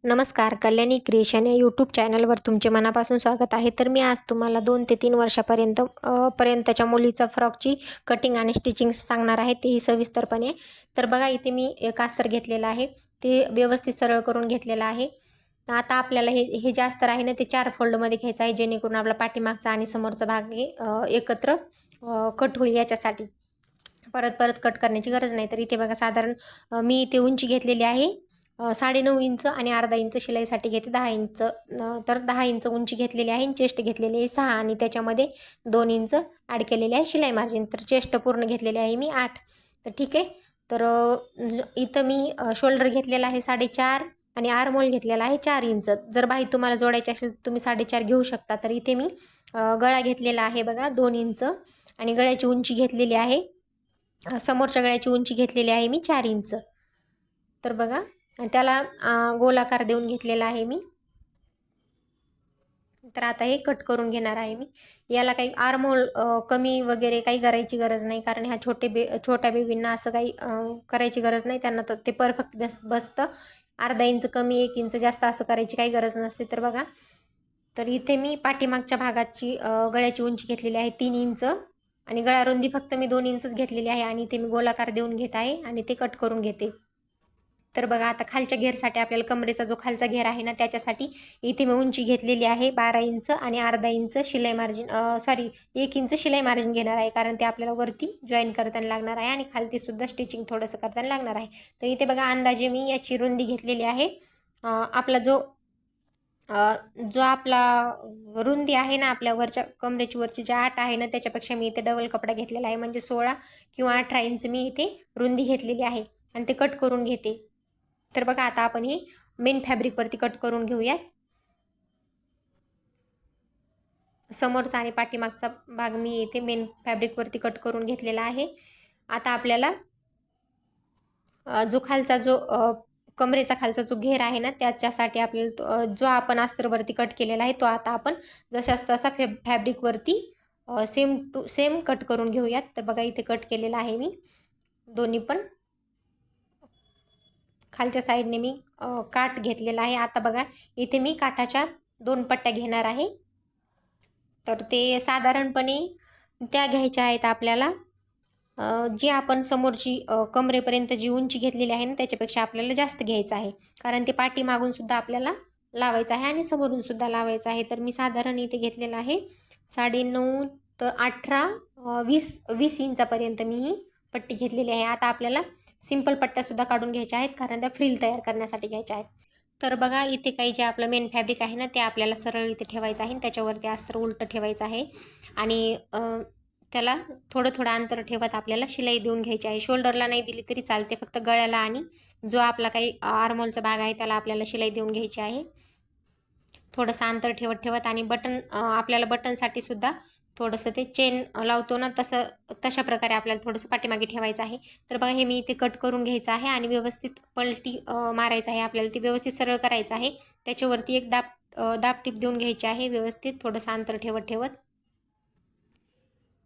नमस्कार, कल्याणी क्रिएशन या यूट्यूब चॅनलवर तुमचे मनापासून स्वागत आहे. तर मी आज तुम्हाला 2 ते 3 वर्षापर्यंतच्या मुलीचा फ्रॉकची कटिंग आणि स्टिचिंग सांगणार आहे, तेही सविस्तरपणे. तर बघा, इथे मी एक अस्तर घेतलेलं आहे, ते व्यवस्थित सरळ करून घेतलेलं आहे. आता आपल्याला हे जे अस्तर आहे ना, ते 4 फोल्डमध्ये घ्यायचं आहे, जेणेकरून आपला पाठीमागचा आणि समोरचा भाग एकत्र कट होईल. याच्यासाठी परत परत कट करण्याची गरज नाही. तर इथे बघा, साधारण मी इथे उंची घेतलेली आहे 9.5 इंच आणि अर्धा इंच शिलाईसाठी घेते 10 इंच. तर 10 इंच उंची घेतलेली आहे. चेस्ट घेतलेली आहे 6 आणि त्याच्यामध्ये 2 इंच ॲड केलेले आहे शिलाई मार्जिन. तर चेस्ट पूर्ण घेतलेली आहे मी 8. तर ठीक आहे. तर इथं मी शोल्डर घेतलेला आहे 4.5 आणि आर्महोल घेतलेला आहे 4 इंच. जर बाही तुम्हाला जोडायची असेल तर तुम्ही 4.5 घेऊ शकता. तर इथे मी गळा घेतलेला आहे बघा 2 इंच आणि गळ्याची उंची घेतलेली आहे, समोरच्या गळ्याची उंची घेतलेली आहे मी 4 इंच. तर बघा, आणि त्याला गोलाकार देऊन घेतलेला आहे मी. तर आता हे कट करून घेणार आहे मी. याला काही आर्महोल कमी वगैरे काही करायची गरज नाही, कारण ह्या छोट्या बेबींना असं काही करायची गरज नाही. त्यांना तर ते परफेक्ट बसतं. अर्धा इंच कमी 1 इंच जास्त असं करायची काही गरज नसते. तर बघा, तर इथे मी पाठीमागच्या भागाची गळ्याची उंची घेतलेली आहे 3 इंच आणि गळा रुंदी फक्त मी 2 इंचच घेतलेली आहे आणि इथे मी गोलाकार देऊन घेत आहे आणि ते कट करून घेते. तर बघा, आता खालच्या घेरसाठी आपल्याला कमरेचा जो खालचा घेर आहे ना, त्याच्यासाठी इथे मी उंची घेतलेली आहे 12 इंच आणि अर्धा इंच शिलाई मार्जिन 1 इंच शिलाई मार्जिन घेणार आहे, कारण ते आपल्याला वरती जॉईन करताना लागणार आहे आणि खालती सुद्धा स्टिचिंग थोडंसं करताना लागणार आहे. तर इथे बघा, अंदाजे मी याची रुंदी घेतलेली आहे. आपला जो आपला रुंदी आहे ना, आपल्या वरच्या कमरेची वरची जी 8 आहे ना, त्याच्यापेक्षा मी इथे डबल कपडा घेतलेला आहे, म्हणजे 16 किंवा 18 इंच मी इथे रुंदी घेतलेली आहे आणि ते कट करून घेते. तर बघा, आता आपण ही मेन फॅब्रिकवरती कट करून घेऊयात. समोरचा आणि पाठीमागचा भाग मी इथे मेन फॅब्रिकवरती कट करून घेतलेला आहे. आता आपल्याला जो कमरेचा खालचा जो घेर आहे ना, त्याच्यासाठी आपल्याला जो आपण अस्तरवरती कट केलेला आहे, तो आता आपण जसाच तसा फॅब्रिकवरती सेम टू सेम कट करून घेऊयात. तर बघा, इथे कट केलेला आहे मी दोन्ही पण. खालच्या साईडने मी काठ घेतलेला आहे. आता बघा, इथे मी काठाच्या 2 पट्ट्या घेणार आहे. तर ते साधारणपणे त्या घ्यायच्या आहेत आपल्याला जी आपण समोरची कमरेपर्यंत जी उंची घेतलेली आहे ना, त्याच्यापेक्षा आपल्याला जास्त घ्यायचं आहे, कारण ते पाठीमागून सुद्धा आपल्याला लावायचं आहे आणि समोरून सुद्धा लावायचं आहे. तर मी साधारण इथे घेतलेलं आहे 9.5 तर 18 20 इंचापर्यंत मी ही पट्टी घेतलेली आहे. आता आपल्याला सिंपल पट्ट्यासुद्धा काढून घ्यायच्या आहेत, कारण त्या फ्रिल तयार करण्यासाठी घ्यायच्या आहेत. तर बघा, इथे काही जे आपलं मेन फॅब्रिक आहे ना, ते आपल्याला सरळ इथे ठेवायचं आहे. त्याच्यावरती अस्तर उलटं ठेवायचं आहे आणि त्याला थोडं थोडं अंतर ठेवत आपल्याला शिलाई देऊन घ्यायची आहे. शोल्डरला नाही दिली तरी चालते, फक्त गळ्याला आणि जो आपला काही आर्महोलचा भाग आहे त्याला आपल्याला शिलाई देऊन घ्यायची आहे. थोडंसं अंतर ठेवत आणि आपल्याला बटनसाठी सुद्धा थोडंसं ते चेन लावतो ना, तशा प्रकारे आपल्याला थोडंसं पाठीमागे ठेवायचं आहे. तर बघा, हे मी इथे कट करून घ्यायचं आहे आणि व्यवस्थित पलटी मारायचं आहे. आपल्याला ती व्यवस्थित सरळ करायचं आहे. त्याच्यावरती एक दाब टीप देऊन घ्यायची आहे व्यवस्थित, थोडंसं अंतर ठेवत.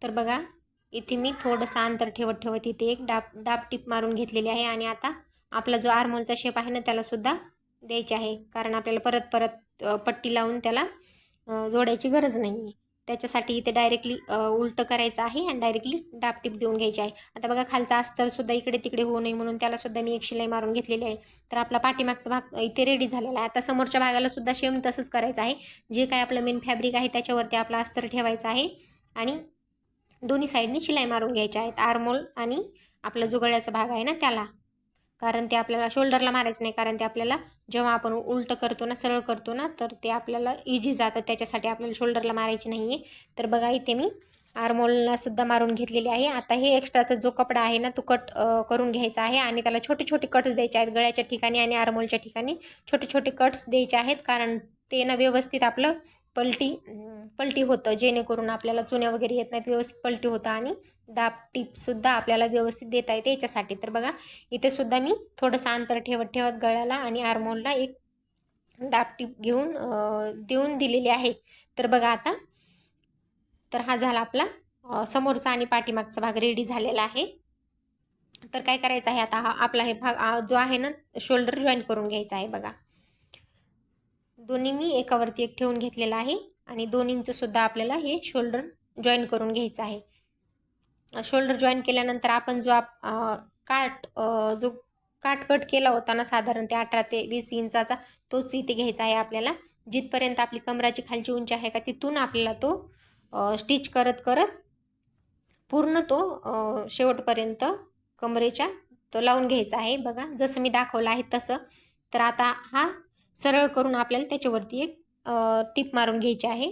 तर बघा, इथे मी थोडंसं अंतर ठेवत इथे एक दाब टीप मारून घेतलेली आहे आणि आता आपला जो आर्महोलचा शेप आहे ना, त्याला सुद्धा द्यायचे आहे, कारण आपल्याला परत पट्टी लावून त्याला जोडायची गरज नाही आहे. त्याच्यासाठी इथे डायरेक्टली उलटं करायचं आहे आणि डायरेक्टली दाब टीप देऊन घ्यायची आहे. आता बघा, खालचा अस्तरसुद्धा इकडे तिकडे होऊ नये म्हणून त्यालासुद्धा मी एक शिलाई मारून घेतलेली आहे. तर आपला पाठीमागचा भाग इथे रेडी झालेला आहे. आता समोरच्या भागाला सुद्धा सेम तसंच करायचं आहे. जे काय आपलं मेन फॅब्रिक आहे त्याच्यावरती आपला अस्तर ठेवायचा आहे आणि दोन्ही साईडने शिलाई मारून घ्यायच्या आहेत, आर्महोल आणि आपला जो गळ्याचा भाग आहे ना त्याला, कारण ते आपल्याला शोल्डरला मारायचं नाही, कारण ते आपल्याला जेव्हा आपण उलटं करतो ना, सरळ करतो ना, तर ते आपल्याला इझी जातं. त्याच्यासाठी आपल्याला शोल्डरला मारायची नाही आहे. तर बघा, इथे मी आर्महोलला सुद्धा मारून घेतलेली आहे. आता हे एक्स्ट्राचा जो कपडा आहे ना, तो कट करून घ्यायचा आहे आणि त्याला छोटे छोटे कट्स द्यायचे आहेत. गळ्याच्या ठिकाणी आणि आर्महोलच्या ठिकाणी छोटे छोटे कट्स द्यायचे आहेत, कारण ते ना व्यवस्थित आपलं पलटी होतं, जेणेकरून आपल्याला चुन्या वगैरे येत नाहीत, व्यवस्थित पलटी होतं आणि दाब टीपसुद्धा आपल्याला व्यवस्थित देता येते याच्यासाठी. तर बघा, इथे सुद्धा मी थोडंसं अंतर ठेवत गळ्याला आणि आर्महोलला एक दाब टीप देऊन दिलेली आहे. तर बघा, आता तर हा झाला आपला समोरचा आणि पाठीमागचा भाग रेडी झालेला आहे. तर काय करायचं आहे, आता आपला हे भाग जो आहे ना, शोल्डर जॉईन करून घ्यायचा आहे. बघा, दोन्ही मी एकावरती एक ठेवून घेतलेला आहे आणि दोन्हींचं सुद्धा आपल्याला हे शोल्डर जॉईन करून घ्यायचं आहे. शोल्डर जॉईन केल्यानंतर आपण जो जो काट कट केला होता ना साधारण ते 18 ते 20 इंचाचा, तोच इथे घ्यायचा आहे आपल्याला. जिथपर्यंत आपली कमराची खालची उंची आहे का तिथून आपल्याला तो स्टिच करत करत पूर्ण तो शेवटपर्यंत कमरेच्या तो लावून घ्यायचा आहे. बघा जसं मी दाखवलं आहे तसं. तर आता हा सरळ करून आपल्याला त्याच्यावरती एक टिप मारून घ्यायची आहे.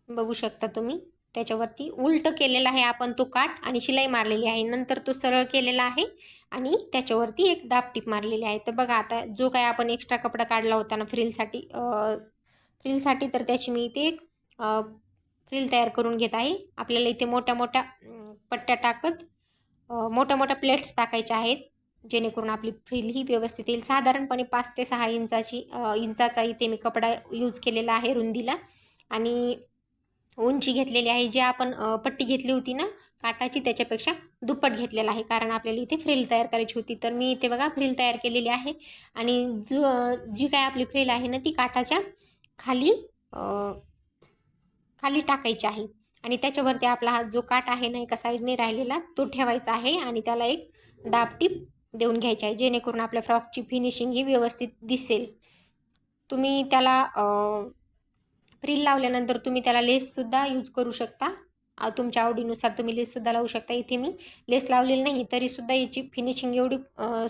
बघू शकता तुम्ही त्याच्यावरती उलट केलेला आहे आपण तो काठ आणि शिलाई मारलेली आहे. नंतर तो सरळ केलेला आहे आणि त्याच्यावरती एक दाब टीप मारलेली आहे. तर बघा आता जो काय आपण एक्स्ट्रा कपडा काढला होता ना फ्रिलसाठी तर त्याची मी इथे एक फ्रिल तयार करून घेत आहे. आपल्याला इथे मोठ्या मोठ्या पट्ट्या टाकत मोठ्या मोठ्या प्लेट्स टाकायच्या आहेत, जेणेकरून आपली फ्रिल ही व्यवस्थित येईल. साधारणपणे 5 ते 6 इंचाचा इथे मी कपडा यूज केलेला आहे रुंदीला आणि उंची घेतलेली आहे. जी आपण पट्टी घेतली होती ना काटाची त्याच्यापेक्षा दुप्पट घेतलेला आहे, कारण आपल्याला इथे फ्रिल तयार करायची होती. तर मी इथे बघा फ्रिल तयार केलेली आहे आणि जी काय आपली फ्रिल आहे ना ती काठाच्या खाली खाली टाकायची आहे आणि त्याच्यावरती आपला हा जो काट आहे ना एका साईडने राहिलेला तो ठेवायचा आहे आणि त्याला एक दाब टीप देऊन घ्यायची आहे, जेणेकरून आपल्या फ्रॉकची फिनिशिंग ही व्यवस्थित दिसेल. तुम्ही त्याला फ्रिल लावल्यानंतर तुम्ही त्याला लेससुद्धा यूज करू शकता. तुमच्या आवडीनुसार तुम्ही लेससुद्धा लावू शकता. इथे मी लेस लावलेली नाही तरीसुद्धा याची फिनिशिंग एवढी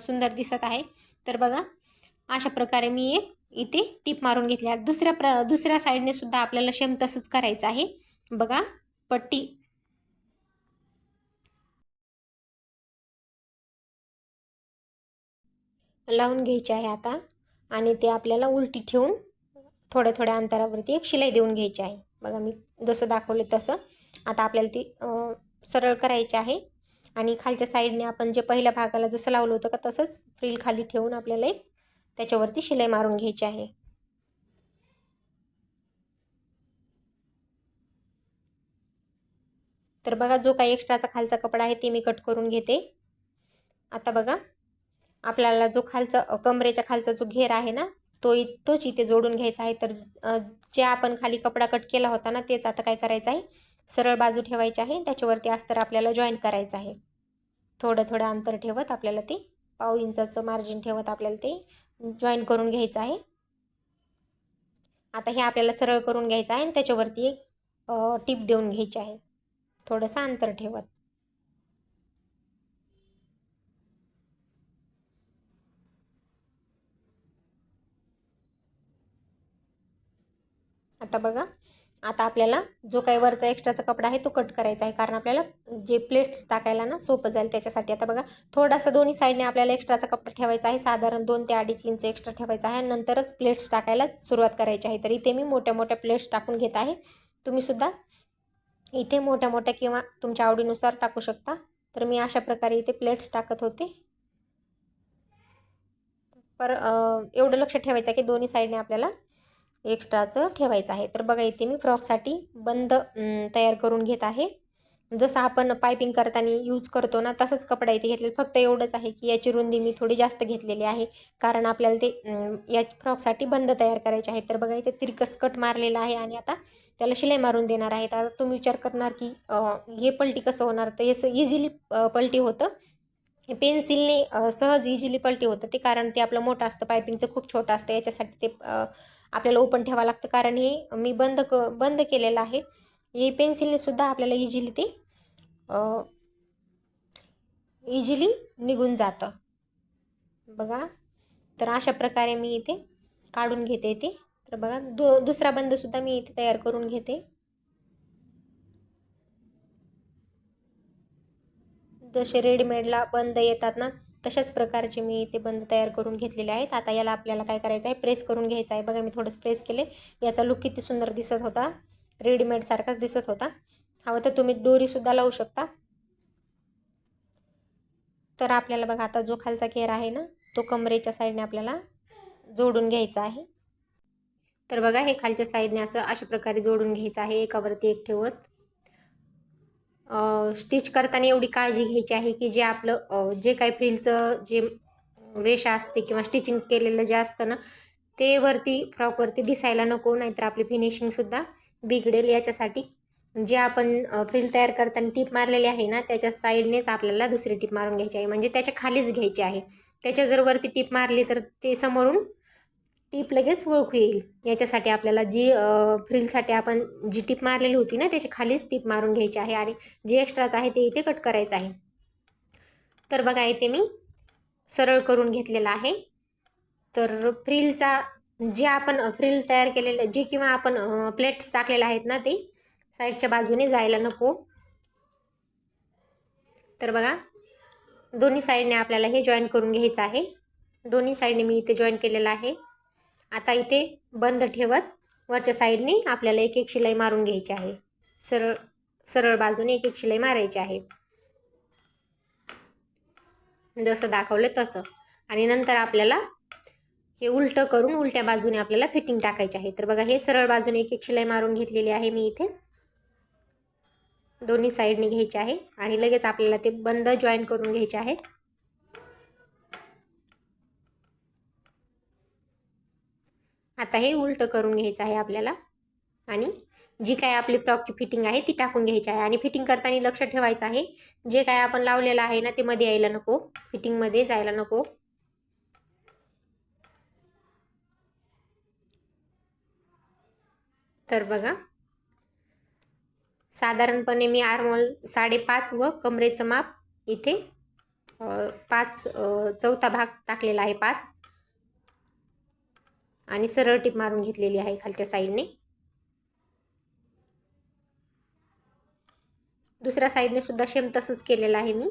सुंदर दिसत आहे. तर बघा अशा प्रकारे मी एक इथे टीप मारून घेतली आहे. दुसऱ्या साईडने सुद्धा आपल्याला सेम तसंच करायचं आहे. बघा पट्टी लावून घ्यायची आहे आता आणि ते आपल्याला उलटी ठेवून थोड्या थोड्या अंतरावरती एक शिलाई देऊन घ्यायची आहे. बघा मी जसं दाखवले तसं आता आपल्याला ती सरळ करायची आहे आणि खालच्या साईडने आपण जे पहिल्या भागाला जसं लावलं होतं का तसंच फ्रिल खाली ठेवून आपल्याला एक त्याच्यावरती शिलाई मारून घ्यायची आहे. तर बघा जो काही एक्स्ट्राचा खालचा कपडा आहे ते मी कट करून घेते. आता बघा आपल्याला जो खालचा कमरेच्या खालचा जो घेर आहे ना तोच इथे जोडून घ्यायचा आहे. तर जे आपण खाली कपडा कट केला होता ना तेच आता काय करायचं आहे, सरळ बाजू ठेवायची आहे, त्याच्यावरती अस्तर आपल्याला जॉईन करायचं आहे. थोडं थोडं अंतर ठेवत आपल्याला ते पाव इंचाचं मार्जिन ठेवत आपल्याला ते जॉईन करून घ्यायचं आहे. आता हे आपल्याला सरळ करून घ्यायचं आहे आणि त्याच्यावरती एक टीप देऊन घ्यायची आहे, थोडंसं अंतर ठेवत. आता बघा आता आपल्याला जो काही वरचा एक्स्ट्राचा कपडा आहे तो कट करायचा आहे, कारण आपल्याला जे प्लेट्स टाकायला ना सोपं जाईल त्याच्यासाठी. आता बघा थोडासा दोन्ही साईडने आपल्याला एक्स्ट्राचा कपडा ठेवायचा आहे, साधारण 2 ते 2.5 इंच एक्स्ट्रा ठेवायचा आहे. नंतरच प्लेट्स टाकायला सुरुवात करायची आहे. तर इथे मी मोठ्या मोठ्या प्लेट्स टाकून घेत आहे. तुम्हीसुद्धा इथे मोठ्या मोठ्या किंवा तुमच्या आवडीनुसार टाकू शकता. तर मी अशा प्रकारे इथे प्लेट्स टाकत होते. एवढं लक्ष ठेवायचं की दोन्ही साईडने आपल्याला एक्स्ट्राचं ठेवायचं आहे. तर बघा इथे मी फ्रॉकसाठी बंद तयार करून घेत आहे. जसं आपण पायपिंग करताना यूज करतो ना तसंच कपडा इथे घेतलेला. फक्त एवढंच आहे की याची रुंदी मी थोडी जास्त घेतलेली आहे, कारण आपल्याला ते या फ्रॉकसाठी बंद तयार करायचे आहे. तर बघा इथे तिरकस कट मारलेला आहे आणि आता त्याला शिलाई मारून देणार आहे. आता तुम्ही विचार करणार की हे पलटी कसं होणार, तर हे इझिली पलटी होतं. पेन्सिलने सहज इझिली पलटी होतं ते, कारण ते आपलं मोठं असतं, पायपिंगचं खूप छोटं असतं. याच्यासाठी ते आपल्याला ओपन ठेवावं लागतं, कारण हे मी बंद केलेलं आहे. हे पेन्सिलने सुद्धा आपल्याला इझिली निघून जातं. बघा तर अशा प्रकारे मी इथे काढून घेते ते. तर बघा दुसरा बंदसुद्धा मी इथे तयार करून घेते. जसे रेडीमेडला बंद येतात ना तशाच प्रकारचे मी इथे बंद तयार करून घेतलेले आहेत. आता याला आपल्याला काय करायचं आहे, प्रेस करून घ्यायचं आहे. बघा मी थोडंसं प्रेस केले, याचा लुक किती सुंदर दिसत होता, रेडीमेडसारखाच दिसत होता. हवं तर तुम्ही दोरीसुद्धा लावू शकता. तर आपल्याला बघा आता जो खालचा घेर आहे ना तो कमरेच्या साईडने आपल्याला जोडून घ्यायचा आहे. तर बघा हे खालच्या साईडने अशा प्रकारे जोडून घ्यायचं आहे, एकावरती एक ठेवत. स्टिच करताना एवढी काळजी घ्यायची आहे की जे आपलं जे काही फ्रिलचं जे रेषा असते किंवा स्टिचिंग केलेलं जे असतं ना ते वरती फ्रॉकवरती दिसायला नको, नाहीतर आपली फिनिशिंगसुद्धा बिघडेल. याच्यासाठी जे आपण फ्रिल तयार करताना टीप मारलेली आहे ना त्याच्या साईडनेच आपल्याला दुसरी टीप मारून घ्यायची आहे, म्हणजे त्याच्या खालीच घ्यायची आहे. त्याच्या जर वरती टीप मारली तर ते समोरून टीप लगेच ओळखू येईल. याच्यासाठी आपल्याला जी फ्रिलसाठी आपण जी टीप मारलेली होती ना त्याच्या खालीच टीप मारून घ्यायची आहे आणि जे एक्स्ट्राच आहे ते इथे कट करायचं आहे. तर बघा इथे मी सरळ करून घेतलेला आहे. तर फ्रिलचा जे आपण फ्रिल तयार केलेलं जे किंवा आपण प्लेट्स टाकलेले आहेत ना ते साईडच्या बाजूने जायला नको. तर बघा दोन्ही साईडने आपल्याला हे जॉईन करून घ्यायचं आहे. दोन्ही साईडने मी इथे जॉईन केलेलं आहे. आता इथे बंद ठेवत वरच्या साईडने आपल्याला एक एक शिलाई मारून घ्यायची आहे. सरळ सरळ बाजूने एक एक शिलाई मारायची आहे, जसं दाखवलं तसं. आणि नंतर आपल्याला हे उलटं करून उलट्या बाजूने आपल्याला फिटिंग टाकायची आहे. तर बघा हे सरळ बाजूने एक एक शिलाई मारून घेतलेली आहे मी इथे. दोन्ही साईडने घ्यायचे आहे आणि लगेच आपल्याला ते बंद जॉईन करून घ्यायचे आहेत. आता हे उलटं करून घ्यायचं आहे आपल्याला आणि जी काय आपली फ्रॉकची फिटिंग आहे ती टाकून घ्यायची आहे. आणि फिटिंग करताना लक्ष ठेवायचं आहे जे काय आपण लावलेलं आहे ना ते मध्ये यायला नको, फिटिंगमध्ये जायला नको. तर बघा साधारणपणे मी आर्महोल 5.5 व कमरेचं माप इथे 5 चौथा भाग टाकलेला आहे 5 आणि सरळ टीप मारून घेतलेली आहे खालच्या साईडने. दुसऱ्या साईडने सुद्धा सेम तसंच केलेलं आहे मी.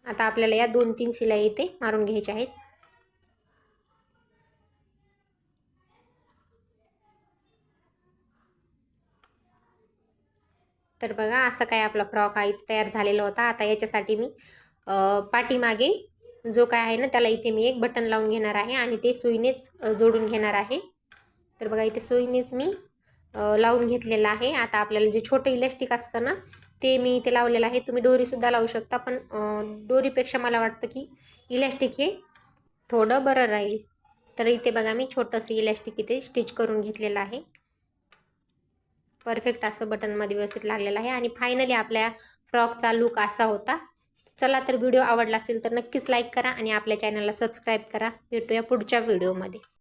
आता आपल्याला या 2-3 शिलाई इथे मारून घ्यायच्या आहेत. तर बघा असं काय आपला फ्रॉक हा इथे तयार झालेला होता. आता याच्यासाठी मी पाठीमागे जो काय आहे ना त्याला इथे मी एक बटन लावून घेणार आहे आणि ते सुईनेच जोडून घेणार आहे. तर बघा इथे सुईनेच मी लावून घेतलेलं आहे. आता आपल्याला जे छोटं इलॅस्टिक असतं ना ते मी इथे लावलेलं आहे. तुम्ही दोरीसुद्धा लावू शकता, पण दोरीपेक्षा मला वाटतं की इलॅस्टिक हे थोडं बरं राहील. तर इथे बघा मी छोटंसं इलॅस्टिक इथे स्टिच करून घेतलेलं आहे. परफेक्ट असं बटनमध्ये व्यवस्थित लागलेलं आहे आणि फायनली आपल्या फ्रॉकचा लुक असा होता. चला तर व्हिडिओ आवडला असेल तर नक्कीच लाईक करा आणि आपल्या चॅनलला सबस्क्राईब करा. भेटूया पुढच्या व्हिडिओमध्ये.